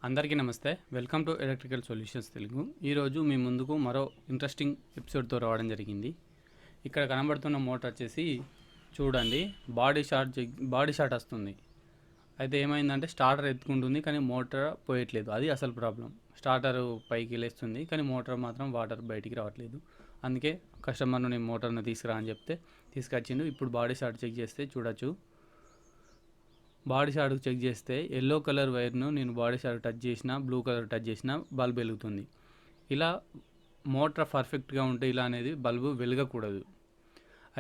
అందరికీ నమస్తే. Welcome to electrical solutions Telugu. ఈరోజు మీ ముందుకు మరో ఇంట్రెస్టింగ్ ఎపిసోడ్తో రావడం జరిగింది. ఇక్కడ కనబడుతున్న మోటార్ వచ్చేసి చూడండి, బాడీ షార్ట్ వస్తుంది. అయితే ఏమైందంటే స్టార్టర్ ఎత్తుకుంటుంది కానీ మోటార్ పోయట్లేదు. అది అసలు ప్రాబ్లం. స్టార్టర్ పైకి లేస్తుంది కానీ మోటార్ మాత్రం వాటర్ బయటికి రావట్లేదు. అందుకే కస్టమర్ను నేను మోటార్ను తీసుకురా అని చెప్తే తీసుకొచ్చిండు. ఇప్పుడు బాడీ షార్ట్ చెక్ చేస్తే చూడొచ్చు. బాడీ షార్ట్ చెక్ చేస్తే ఎల్లో కలర్ వైర్ను నేను బాడీ షార్ట్ టచ్ చేసినా, బ్లూ కలర్ టచ్ చేసినా బల్బ్ వెలుగుతుంది. ఇలా మోటార్ పర్ఫెక్ట్గా ఉంటే ఇలా అనేది బల్బు వెలగకూడదు.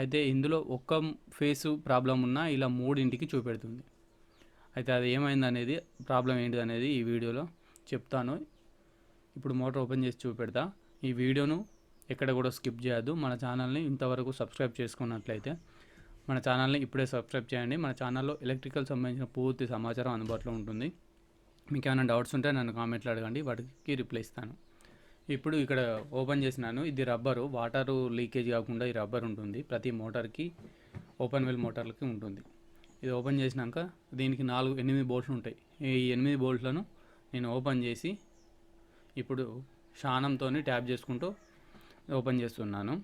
అయితే ఇందులో ఒక్క ఫేసు ప్రాబ్లం ఉన్నా ఇలా మూడింటికి చూపెడుతుంది. అయితే అది ఏమైందనేది, ప్రాబ్లం ఏంటిది అనేది ఈ వీడియోలో చెప్తాను. ఇప్పుడు మోటార్ ఓపెన్ చేసి చూపెడతా. ఈ వీడియోను ఎక్కడ కూడా స్కిప్ చేయొద్దు. మన ఛానల్ని ఇంతవరకు సబ్స్క్రైబ్ చేసుకున్నట్లయితే మన ఛానల్ని ఇప్పుడే సబ్స్క్రైబ్ చేయండి. మన ఛానల్లో ఎలక్ట్రికల్ సంబంధించిన పూర్తి సమాచారం అందుబాటులో ఉంటుంది. మీకు ఏమైనా డౌట్స్ ఉంటే నన్ను కామెంట్లో అడగండి, వాటికి రిప్లై ఇస్తాను. ఇప్పుడు ఇక్కడ ఓపెన్ చేసినాను. ఇది రబ్బరు, వాటర్ లీకేజ్ కాకుండా ఈ రబ్బర్ ఉంటుంది. ప్రతి మోటార్కి, ఓపెన్ వెల్ మోటార్లకి ఉంటుంది. ఇది ఓపెన్ చేసినాక దీనికి 8 బోల్ట్లు ఉంటాయి. ఈ 8 బోల్ట్లను నేను ఓపెన్ చేసి ఇప్పుడు శానంతో ట్యాప్ చేసుకుంటూ ఓపెన్ చేస్తున్నాను.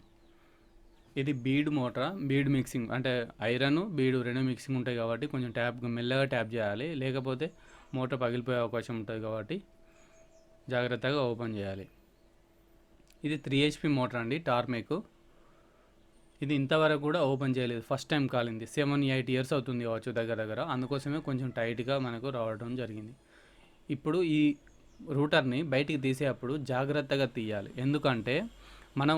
ఇది బీడ్ మోటార్, బీడ్ మిక్సింగ్ అంటే ఐరన్ బీడు రెండు మిక్సింగ్ ఉంటాయి కాబట్టి కొంచెం మెల్లగా ట్యాప్ చేయాలి, లేకపోతే మోటార్ పగిలిపోయే అవకాశం ఉంటుంది కాబట్టి జాగ్రత్తగా ఓపెన్ చేయాలి. ఇది 3 HP మోటార్ అండి, టార్మేక్. ఇది ఇంతవరకు కూడా ఓపెన్ చేయలేదు, ఫస్ట్ టైం కాలింది. 7-8 years అవుతుంది కావచ్చు దగ్గర. అందుకోసమే కొంచెం టైట్గా మనకు రావడం జరిగింది. ఇప్పుడు ఈ రూటర్ని బయటికి తీసేటప్పుడు జాగ్రత్తగా తీయాలి. ఎందుకంటే మనం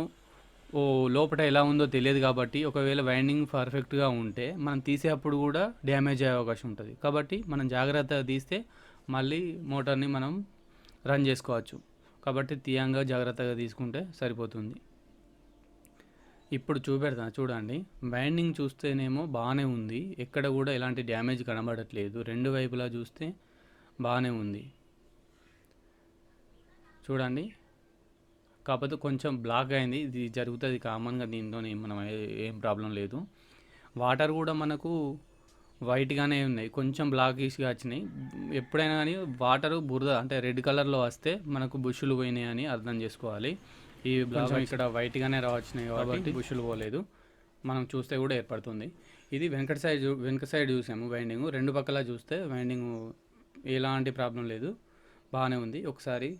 లోపల ఎలా ఉందో తెలియదు కాబట్టి ఒకవేళ వైండింగ్ పర్ఫెక్ట్గా ఉంటే మనం తీసేటప్పుడు కూడా డ్యామేజ్ అయ్యే అవకాశం ఉంటుంది. కాబట్టి మనం జాగ్రత్తగా తీస్తే మళ్ళీ మోటార్ని మనం రన్ చేసుకోవచ్చు. కాబట్టి తీయంగా జాగ్రత్తగా తీసుకుంటే సరిపోతుంది. ఇప్పుడు చూపెడతాను చూడండి. వైండింగ్ చూస్తేనేమో బాగానే ఉంది, ఎక్కడ కూడా ఎలాంటి డ్యామేజ్ కనబడట్లేదు. రెండు వైపులా చూస్తే బాగానే ఉంది చూడండి. కాకపోతే కొంచెం బ్లాక్ అయింది. ఇది జరుగుతుంది కామన్గా, దీంతో మనం ఏం ప్రాబ్లం లేదు. వాటర్ కూడా మనకు వైట్గానే ఉన్నాయి, కొంచెం బ్లాకిష్గా వచ్చినాయి. ఎప్పుడైనా కానీ వాటరు బురద అంటే రెడ్ కలర్లో వస్తే మనకు బుష్లు పోయినాయి అని అర్థం చేసుకోవాలి. ఈ బ్లాక్ ఇక్కడ వైట్గానే వచ్చినాయి కాబట్టి బుష్లు పోలేదు, మనం చూస్తే కూడా ఏర్పడుతుంది. ఇది వెనక సైడ్ చూసాము వైండింగ్. రెండు పక్కల చూస్తే వైండింగ్ ఎలాంటి ప్రాబ్లం లేదు, బాగానే ఉంది. ఒకసారి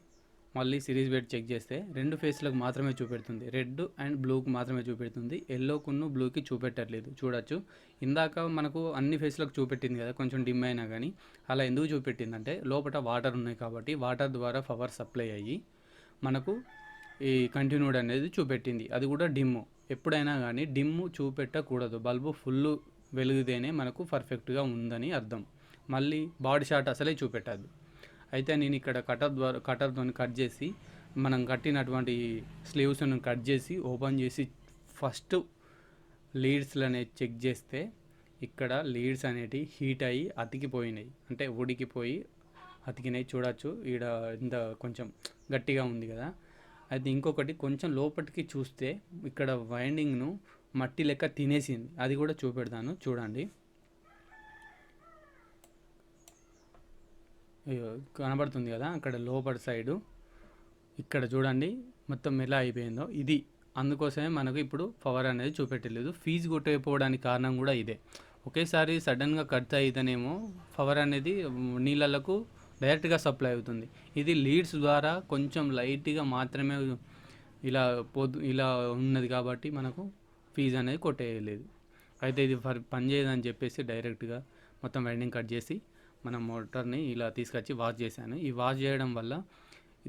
మళ్ళీ సిరీస్ బెడ్ చెక్ చేస్తే రెండు ఫేస్లకు మాత్రమే చూపెడుతుంది, రెడ్ అండ్ బ్లూకి మాత్రమే చూపెడుతుంది. ఎల్లోకును బ్లూకి చూపెట్టట్లేదు. చూడొచ్చు, ఇందాక మనకు అన్ని ఫేస్లకు చూపెట్టింది కదా, కొంచెం డిమ్ అయినా కానీ. అలా ఎందుకు చూపెట్టిందంటే లోపల వాటర్ ఉన్నాయి కాబట్టి వాటర్ ద్వారా పవర్ సప్లై అయ్యి మనకు ఈ కంటిన్యూడ్ అనేది చూపెట్టింది. అది కూడా డిమ్. ఎప్పుడైనా కానీ డిమ్ చూపెట్టకూడదు. బల్బు ఫుల్ వెలిగితేనే మనకు పర్ఫెక్ట్గా ఉందని అర్థం. మళ్ళీ బాడీ షార్ట్ అసలే చూపెట్టద్దు. అయితే నేను ఇక్కడ కటర్తో కట్ చేసి మనం కట్టినటువంటి స్లీవ్స్ను కట్ చేసి ఓపెన్ చేసి ఫస్ట్ లీడ్స్లు అనేది చెక్ చేస్తే ఇక్కడ లీడ్స్ అనేటివి హీట్ అయ్యి అతికిపోయినాయి, అంటే ఉడికిపోయి అతికినాయి. చూడొచ్చు, ఈడ ఇంత కొంచెం గట్టిగా ఉంది కదా. అయితే ఇంకొకటి కొంచెం లోపలికి చూస్తే ఇక్కడ వైండింగ్ను మట్టి లెక్క తినేసింది, అది కూడా చూపెడతాను చూడండి. కనబడుతుంది కదా అక్కడ లోపల సైడు, ఇక్కడ చూడండి మొత్తం ఎలా అయిపోయిందో. ఇది అందుకోసమే మనకు ఇప్పుడు పవర్ అనేది చూపెట్టలేదు. ఫీజు కొట్టకపోవడానికి కారణం కూడా ఇదే. ఒకేసారి సడన్గా కట్ అయితేనేమో పవర్ అనేది నీళ్ళకు డైరెక్ట్గా సప్లై అవుతుంది. ఇది లీడ్స్ ద్వారా కొంచెం లైట్గా మాత్రమే ఇలా ఉన్నది కాబట్టి మనకు ఫీజు అనేది కొట్టేయలేదు. అయితే ఇది పనిచేయదని చెప్పేసి డైరెక్ట్గా మొత్తం వైండింగ్ కట్ చేసి మనం మోటార్ని ఇలా తీసుకొచ్చి వాష్ చేశాను. ఈ వాష్ చేయడం వల్ల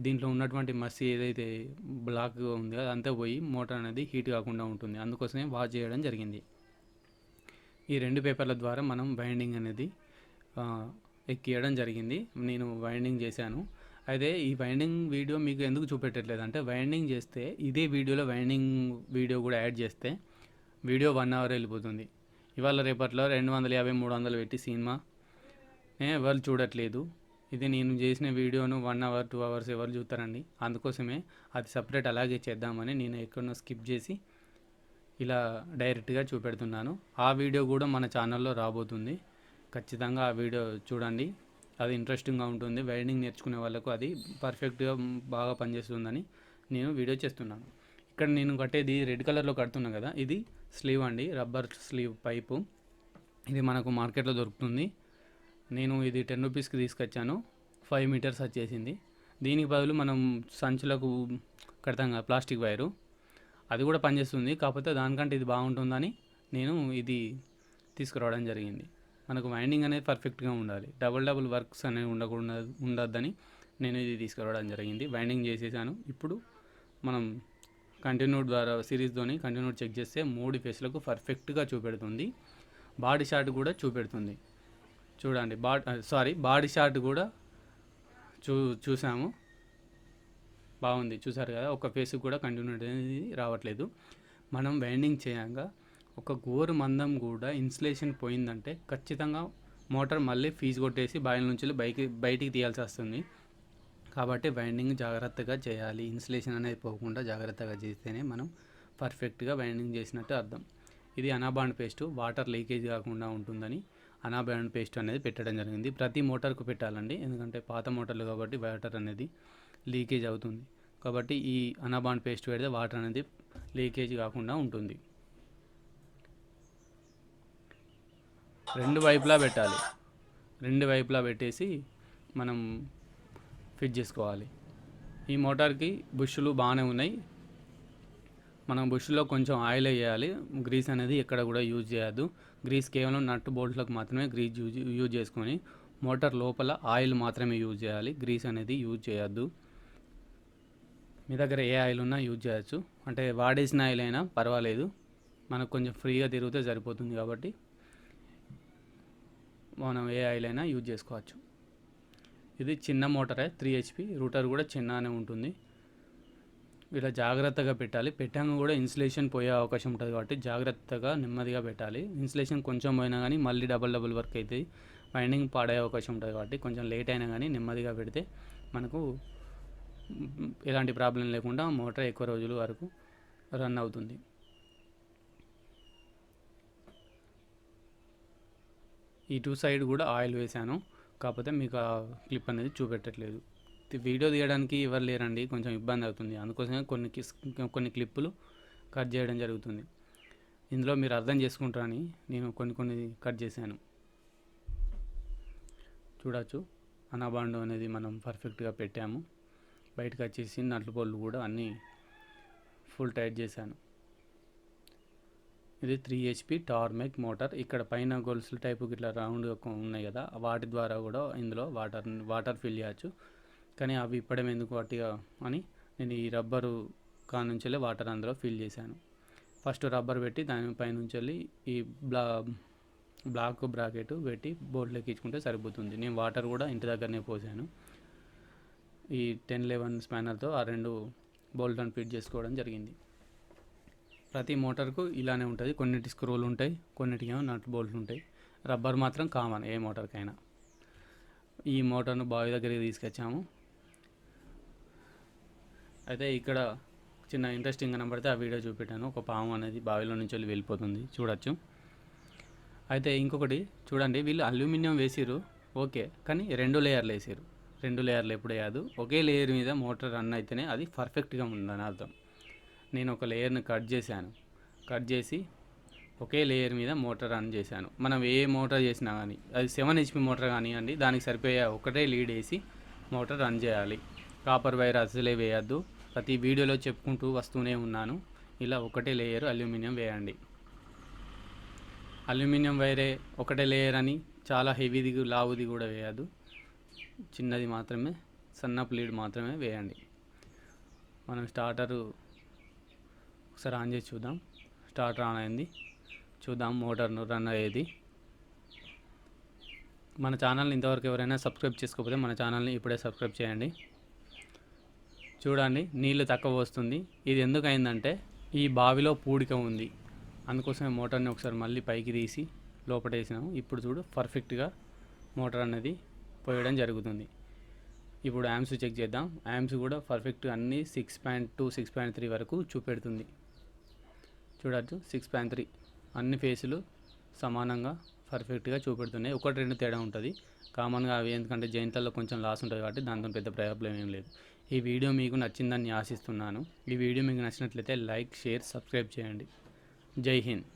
దీంట్లో ఉన్నటువంటి మసి ఏదైతే బ్లాక్ ఉందో అదంతా పోయి మోటార్ అనేది హీట్ కాకుండా ఉంటుంది. అందుకోసమే వాష్ చేయడం జరిగింది. ఈ రెండు పేపర్ల ద్వారా మనం వైండింగ్ అనేది ఎక్కియడం జరిగింది. నేను వైండింగ్ చేశాను. అయితే ఈ వైండింగ్ వీడియో మీకు ఎందుకు చూపెట్టట్లేదు అంటే, వైండింగ్ చేస్తే ఇదే వీడియోలో వైండింగ్ వీడియో కూడా యాడ్ చేస్తే వీడియో 1 hour వెళ్ళిపోతుంది. ఇవాళ రేపట్లో 250-300 పెట్టి సినిమా ఎవరు చూడట్లేదు. ఇది నేను చేసిన వీడియోను 1 hour 2 hours ఎవరు చూస్తారండి. అందుకోసమే అది సపరేట్ అలాగే చేద్దామని నేను ఎక్కడో స్కిప్ చేసి ఇలా డైరెక్ట్గా చూపెడుతున్నాను. ఆ వీడియో కూడా మన ఛానల్లో రాబోతుంది, ఖచ్చితంగా ఆ వీడియో చూడండి. అది ఇంట్రెస్టింగ్గా ఉంటుంది. వైండింగ్ నేర్చుకునే వాళ్ళకు అది పర్ఫెక్ట్గా బాగా పనిచేస్తుందని నేను వీడియో చేస్తున్నాను. ఇక్కడ నేను కట్టేది రెడ్ కలర్లో కడుతున్నాను కదా, ఇది స్లీవ్ అండి, రబ్బర్ స్లీవ్ పైపు. ఇది మనకు మార్కెట్లో దొరుకుతుంది. నేను ఇది 10 రూపీస్కి తీసుకొచ్చాను. 5 మీటర్స్ వచ్చేసింది. దీనికి బదులు మనం సంచులకు కడతాం కదా ప్లాస్టిక్ వైరు, అది కూడా పనిచేస్తుంది. కాకపోతే దానికంటే ఇది బాగుంటుందని నేను ఇది తీసుకురావడం జరిగింది. మనకు వైండింగ్ అనేది పర్ఫెక్ట్గా ఉండాలి, డబుల్ వర్క్స్ అనేవి ఉండొద్దని నేను ఇది తీసుకురావడం జరిగింది. వైండింగ్ చేసేసాను. ఇప్పుడు మనం కంటిన్యూడ్ ద్వారా సిరీస్తోని కంటిన్యూడ్ చెక్ చేస్తే 3 ఫేస్లకు పర్ఫెక్ట్గా చూపెడుతుంది. బాడీ షార్ట్ కూడా చూపెడుతుంది. చూడండి, బాడీ షార్ట్ కూడా చూసాము, బాగుంది. చూసారు కదా, ఒక ఫేస్కి కూడా కంటిన్యూడ్ అనేది రావట్లేదు. మనం వైండింగ్ చేయంగా ఒక గోరు మందం కూడా ఇన్సులేషన్ పోయిందంటే ఖచ్చితంగా మోటార్ మళ్ళీ ఫీజు కొట్టేసి బాయిల నుంచి బయటికి తీయాల్సి వస్తుంది. కాబట్టి వైండింగ్ జాగ్రత్తగా చేయాలి. ఇన్సులేషన్ అనేది పోకుండా జాగ్రత్తగా చేస్తేనే మనం పర్ఫెక్ట్గా వైండింగ్ చేసినట్టు అర్థం. ఇది అనాబాండ్ పేస్ట్, వాటర్ లీకేజ్ కాకుండా ఉంటుందని అనాబాండ్ పేస్ట్ అనేది పెట్టడం జరిగింది. ప్రతి మోటార్కు పెట్టాలండి, ఎందుకంటే పాత మోటార్లు కాబట్టి వాటర్ అనేది లీకేజ్ అవుతుంది. కాబట్టి ఈ అనాబాండ్ పేస్ట్ పెడితే వాటర్ అనేది లీకేజ్ కాకుండా ఉంటుంది. 2 వైపులా పెట్టాలి. 2 వైపులా పెట్టేసి మనం ఫిట్ చేసుకోవాలి. ఈ మోటార్కి బుష్లు బాగానే ఉన్నాయి. మనం బుష్లో కొంచెం ఆయిల్ వేయాలి. గ్రీస్ అనేది ఎక్కడ కూడా యూజ్ చేయొద్దు. గ్రీస్ కేవలం నట్టు బోల్ట్లకు మాత్రమే గ్రీస్ యూజ్ చేసుకొని మోటార్ లోపల ఆయిల్ మాత్రమే యూజ్ చేయాలి. గ్రీస్ అనేది యూజ్ చేయొద్దు. మీ దగ్గర ఏ ఆయిల్ ఉన్నా యూజ్ చేయొచ్చు, అంటే వాడేసిన ఆయిల్ అయినా పర్వాలేదు, మనకు కొంచెం ఫ్రీగా తిరిగితే సరిపోతుంది. కాబట్టి మనం ఏ ఆయిల్ అయినా యూజ్ చేసుకోవచ్చు. ఇది చిన్న మోటారే, 3 HP, రూటర్ కూడా చిన్ననే ఉంటుంది. ఇలా జాగ్రత్తగా పెట్టాలి. పెట్టాక కూడా ఇన్సులేషన్ పోయే అవకాశం ఉంటుంది కాబట్టి జాగ్రత్తగా నెమ్మదిగా పెట్టాలి. ఇన్సులేషన్ కొంచెం పోయినా కానీ మళ్ళీ డబల్ వర్క్ అవుతుంది, వైండింగ్ పాడే అవకాశం ఉంటుంది. కాబట్టి కొంచెం లేట్ అయినా కానీ నెమ్మదిగా పెడితే మనకు ఎలాంటి ప్రాబ్లం లేకుండా మోటార్ ఎక్కువ రోజుల వరకు రన్ అవుతుంది. ఈ 2 సైడ్ కూడా ఆయిల్ వేసాను, కాకపోతే మీకు ఆ క్లిప్ అనేది చూపెట్టట్లేదు. వీడియో తీయడానికి ఎవరు లేరండి, కొంచెం ఇబ్బంది అవుతుంది. అందుకోసమే కొన్ని క్లిప్పులు కట్ చేయడం జరుగుతుంది. ఇందులో మీరు అర్థం చేసుకుంటారని నేను కొన్ని కట్ చేశాను. చూడవచ్చు, అనాబాండ్ అనేది మనం పర్ఫెక్ట్గా పెట్టాము. బయటకు వచ్చేసి నట్లు బోళ్ళు కూడా అన్నీ ఫుల్ టైట్ చేశాను. ఇది 3 HP టార్మెక్ మోటార్. ఇక్కడ పైన గొలుసుల టైపు ఇట్లా రౌండ్గా ఉన్నాయి కదా, వాటి ద్వారా కూడా ఇందులో వాటర్ ఫిల్ చేయొచ్చు. కానీ అవి ఇప్పడం ఎందుకు వాటిగా అని నేను ఈ రబ్బరు కానుంచి వాటర్ అందులో ఫిల్ చేశాను. ఫస్ట్ రబ్బర్ పెట్టి దానిపై నుంచి ఈ బ్లాక్ బ్రాకెట్ పెట్టి బోర్డులోకి ఇచ్చుకుంటే సరిపోతుంది. నేను వాటర్ కూడా ఇంటి దగ్గరనే పోసాను. ఈ 1011 స్పానర్తో ఆ 2 బోల్ట్లను ఫిట్ చేసుకోవడం జరిగింది. ప్రతి మోటార్కు ఇలానే ఉంటుంది. కొన్నిటి స్క్రూలు ఉంటాయి, కొన్నిటికేమో నట్ బోల్ట్లు ఉంటాయి. రబ్బర్ మాత్రం కామన్ ఏ మోటార్కైనా. ఈ మోటార్ను బావి దగ్గరికి తీసుకొచ్చాము. అయితే ఇక్కడ చిన్న ఇంట్రెస్టింగ్ కనబడితే ఆ వీడియో చూపెట్టాను. ఒక పాము అనేది బావిలో నుంచి వెళ్ళిపోతుంది, చూడొచ్చు. అయితే ఇంకొకటి చూడండి, వీళ్ళు అల్యూమినియం వేసిరు ఓకే, కానీ 2 లేయర్లు వేసారు. 2 లేయర్లు ఎప్పుడు వేయదు, ఒకే లేయర్ మీద మోటార్ రన్ అయితేనే అది పర్ఫెక్ట్గా ఉందని అర్థం. నేను ఒక లేయర్ని కట్ చేసి ఒకే లేయర్ మీద మోటార్ రన్ చేశాను. మనం ఏ మోటార్ చేసినా కానీ, అది 7 HP మోటార్ కానివ్వండి, దానికి సరిపోయే ఒకటే లీడ్ వేసి మోటార్ రన్ చేయాలి. కాపర్ వైర్ అసలే వేయద్దు. ప్రతి వీడియోలో చెప్పుకుంటూ వస్తూనే ఉన్నాను. ఇలా ఒకటే లేయర్ అల్యూమినియం వేయండి. అల్యూమినియం వైరే ఒకటే లేయర్ అని చాలా హెవీది లావుది కూడా వేయద్దు. చిన్నది మాత్రమే, సన్నపు లీడ్ మాత్రమే వేయండి. మనం స్టార్టరు ఒకసారి ఆన్ చేసి చూద్దాం. స్టార్టర్ ఆన్ అయింది, చూద్దాం మోటార్ను రన్ అయ్యేది. మన ఛానల్ని ఇంతవరకు ఎవరైనా సబ్స్క్రైబ్ చేసుకోకపోతే మన ఛానల్ని ఇప్పుడే సబ్స్క్రైబ్ చేయండి. చూడండి, నీళ్ళు తక్కువ వస్తుంది. ఇది ఎందుకు అయిందంటే ఈ బావిలో పూడిక ఉంది, అందుకోసమే మోటార్ని ఒకసారి మళ్ళీ పైకి తీసి లోపటేసినాము. ఇప్పుడు చూడు, పర్ఫెక్ట్గా మోటార్ అనేది పోయడం జరుగుతుంది. ఇప్పుడు యాంప్స్ చెక్ చేద్దాం. యాంప్స్ కూడా పర్ఫెక్ట్ అన్నీ 6.2 6.3 వరకు చూపెడుతుంది. చూడచ్చు, 6.3 అన్ని ఫేసులు సమానంగా పర్ఫెక్ట్గా చూపెడుతున్నాయి. ఒకటి రెండు తేడా ఉంటుంది కామన్గా అవి, ఎందుకంటే జైంట్లలో కొంచెం లాస్ ఉంటుంది కాబట్టి దాంతో పెద్ద ప్రాబ్లం ఏం లేదు. ఈ వీడియో మీకు నచ్చిందని ఆశిస్తున్నాను. ఈ వీడియో మీకు నచ్చినట్లయితే లైక్, షేర్, సబ్స్క్రైబ్ చేయండి. జై హింద్.